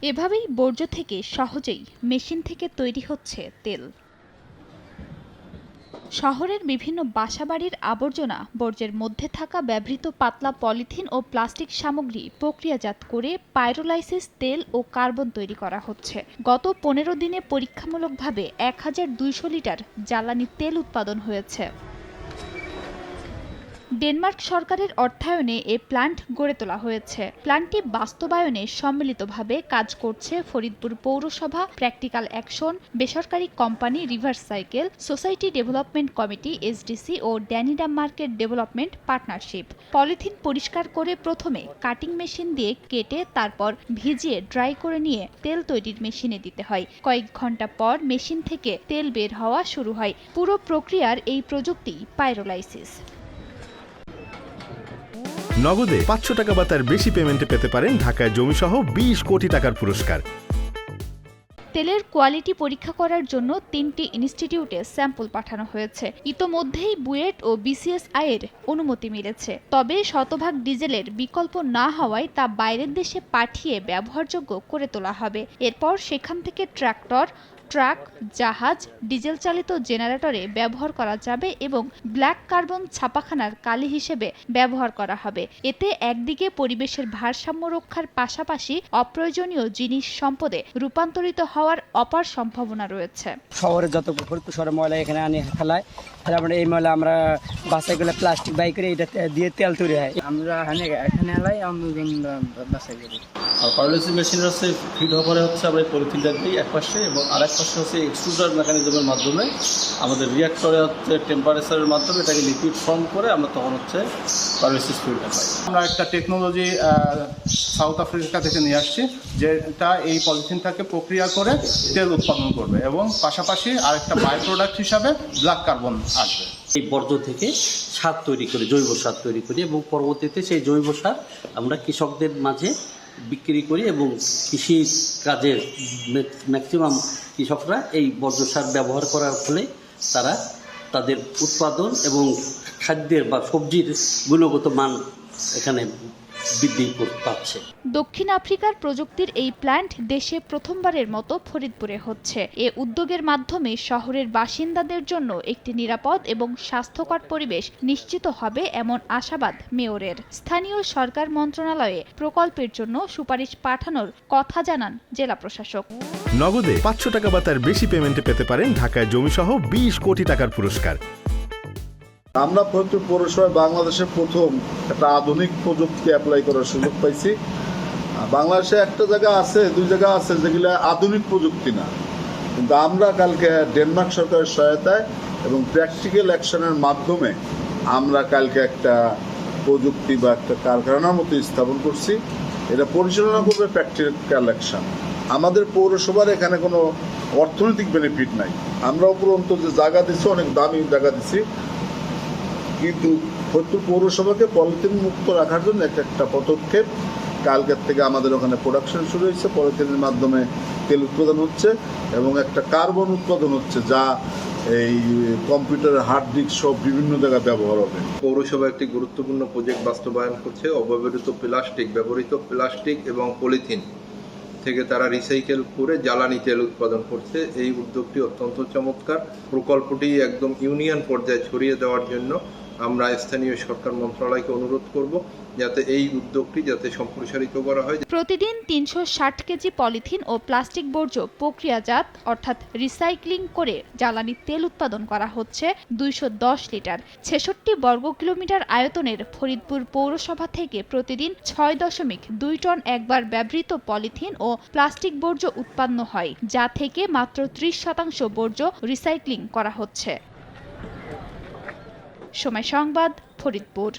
এভাবেই বর্জ্য থেকে সহজেই মেশিন থেকে তৈরি হচ্ছে তেল। শহরের বিভিন্ন বাসাবাড়ির আবর্জনা বর্জ্যের মধ্যে থাকা ব্যবহৃত পাতলা পলিথিন ও প্লাস্টিক সামগ্রী প্রক্রিয়াজাত করে পাইরোলাইসিস তেল ও কার্বন তৈরি করা হচ্ছে। গত 15 দিনে পরীক্ষামূলকভাবে 1200 লিটার জ্বালানি তেল উৎপাদন হয়েছে। ডেনমার্ক সরকারের অর্থায়নে এ প্ল্যান্ট গড়ে তোলা হয়েছে। প্ল্যান্টটি বাস্তবায়নে সম্মিলিতভাবে কাজ করছে ফরিদপুর পৌরসভা, প্র্যাকটিক্যাল অ্যাকশন, বেসরকারি company reverse cycle, society development committee SDC ও DANIDA market development partnership. Polythene পরিষ্কার করে প্রথমে কাটিং মেশিন দিয়ে কেটে তারপর ভিজিয়ে ড্রাই করে নিয়ে তেল তৈরির মেশিনে দিতে হয়। কয়েক ঘন্টা পর মেশিন থেকে তেল বের হওয়া শুরু হয়। পুরো প্রক্রিয়ার এই প্রযুক্তি পাইরোলাইসিস। নগদে 500 টাকা বা তার বেশি পেমেন্টে পেতে পারেন ঢাকায় জমিসহ 20 কোটি টাকার পুরস্কার। তেলের কোয়ালিটি পরীক্ষা করার জন্য 3টি ইনস্টিটিউটে স্যাম্পল পাঠানো হয়েছে। ইতোমধ্যেই বুয়েট ও বিসিএসআই এর অনুমতি মিলেছে। তবে শতভাগ ডিজেলের বিকল্প না হওয়ায় তা বাইরের দেশে পাঠিয়ে ব্যবহারযোগ্য করে তোলা হবে। এরপর সেখান থেকে ট্রাক্টর, ট্রাক, জাহাজ, ডিজেল চালিত জেনারেটরে ব্যবহার করা যাবে এবং ব্ল্যাক কার্বন ছাপাখানার কালি হিসেবে ব্যবহার করা হবে। এতে একদিকে পরিবেশের ভারসাম্য রক্ষার পাশাপাশি অপ্রয়োজনীয় জিনিস সম্পদে রূপান্তরিত হওয়ার অপার সম্ভাবনা রয়েছে। শহরে যত ফরিদপুর শহরে ময়লা এখানে আনি ফেলায়, তাহলে আমরা এই ময়লা আমরা বাসায় গেলে প্লাস্টিক বাই করে এটা দিয়ে তেল তৈরি হয়। আমরা এখানে এলাই আমরা বাসায় করি। আর পাইরোলাইসিস মেশিন হচ্ছে ফিড হপারে হচ্ছে আমরা এই পলিথিনটা দিই এক পাশে, এবং আরেক পাশে হচ্ছে এক্সট্রুডার মেকানিজমের মাধ্যমে আমাদের রিয়াক্টরে হচ্ছে টেম্পারেচারের মাধ্যমে এটাকে লিকুইড ফর্ম করে আমরা তখন হচ্ছে পাইরোলাইসিস ফিডটা পাই। আমরা একটা টেকনোলজি সাউথ আফ্রিকা থেকে নিয়ে আসছি, যেটা এই পলিথিনটাকে প্রক্রিয়া করে তেল উৎপাদন করবে এবং পাশাপাশি আরেকটা বাই প্রোডাক্ট হিসাবে ব্ল্যাক কার্বন আসবে। এই বর্জ্য থেকে সার তৈরি করি, জৈব সার তৈরি করি এবং পরবর্তীতে সেই জৈব সার আমরা কৃষকদের মাঝে বিক্রি করি এবং কৃষি কাজের ম্যাক্সিমাম কৃষকরা এই বর্জ্য সার ব্যবহার করার ফলে তারা তাদের উৎপাদন এবং খাদ্যের বা সবজির গুণগত মান এখানে বৃদ্ধি পাচ্ছে। দক্ষিণ আফ্রিকার প্রযুক্তির এই প্ল্যান্ট দেশে প্রথমবারের মতো ফরিদপুরে হচ্ছে। এ উদ্যোগের মাধ্যমে শহরের বাসিন্দাদের জন্য একটি নিরাপদ এবং স্বাস্থ্যকর পরিবেশ নিশ্চিত হবে এমন আশাবাদ মেয়রের। স্থানীয় সরকার মন্ত্রণালয়ে প্রকল্পের জন্য সুপারিশ পাঠানোর কথা জানান জেলা প্রশাসক। নগদে 500 টাকা বা তার বেশি পেমেন্টে পেতে পারেন ঢাকায় জমিসহ 20 কোটি টাকার পুরস্কার। আমরা ফরিদপুর পৌরসভায় বাংলাদেশের প্রথম একটা আধুনিক প্রযুক্তি অ্যাপ্লাই করার সুযোগ পাইছি। বাংলাদেশে একটা জায়গা আছে, 2 জায়গা আছে যেগুলো আধুনিক প্রযুক্তি না, কিন্তু আমরা কালকে ডেনমার্ক সরকারের সহায়তায় এবং প্র্যাকটিক্যাল অ্যাকশনের মাধ্যমে আমরা কালকে একটা প্রযুক্তি বা একটা কারখানার মতো স্থাপন করছি। এটা পরিচালনা করবে প্র্যাকটিক্যাল অ্যাকশন। আমাদের পৌরসভার এখানে কোনো অর্থনৈতিক বেনিফিট নাই। আমরা উপরন্ত যে জায়গা দিচ্ছি, অনেক দামি জায়গা দিচ্ছি, কিন্তু ফরিদপুর পৌরসভাকে পলিথিন মুক্ত রাখার জন্য একটা পদক্ষেপ। কালকের থেকে আমাদের ওখানে প্রোডাকশন শুরু হয়েছে, পলিথিনের মাধ্যমে তেল উৎপাদন হচ্ছে এবং একটা কার্বন উৎপাদন হচ্ছে, যা এই কম্পিউটারের হার্ড ডিস্ক সব বিভিন্ন জায়গায় ব্যবহার হবে। পৌরসভা একটি গুরুত্বপূর্ণ প্রজেক্ট বাস্তবায়ন করছে। অব্যবহৃত ব্যবহৃত প্লাস্টিক এবং পলিথিন থেকে তারা রিসাইকেল করে জ্বালানি তেল উৎপাদন করছে। এই উদ্যোগটি অত্যন্ত চমৎকার। প্রকল্পটি একদম ইউনিয়ন পর্যায়ে ছড়িয়ে দেওয়ার জন্য আমরা স্থানীয় সরকার মন্ত্রণালয়কে অনুরোধ করব যাতে এই উদ্যোগটি সম্প্রসারিত করা হয়। প্রতিদিন 360 কেজি পলিথিন ও প্লাস্টিক বর্জ্য প্রক্রিয়াজাত অর্থাৎ রিসাইক্লিং করে জ্বালানি তেল উৎপাদন করা হচ্ছে 210 লিটার। 66 বর্গ কিলোমিটার আয়তনের ফরিদপুর পৌরসভা থেকে প্রতিদিন 6.2 টন একবার ব্যবহৃত পলিথিন ও প্লাস্টিক বর্জ্য উৎপন্ন হয়, যা থেকে মাত্র 30% বর্জ্য রিসাইক্লিং করা হচ্ছে। সময় সংবাদ, ফরিদপুর।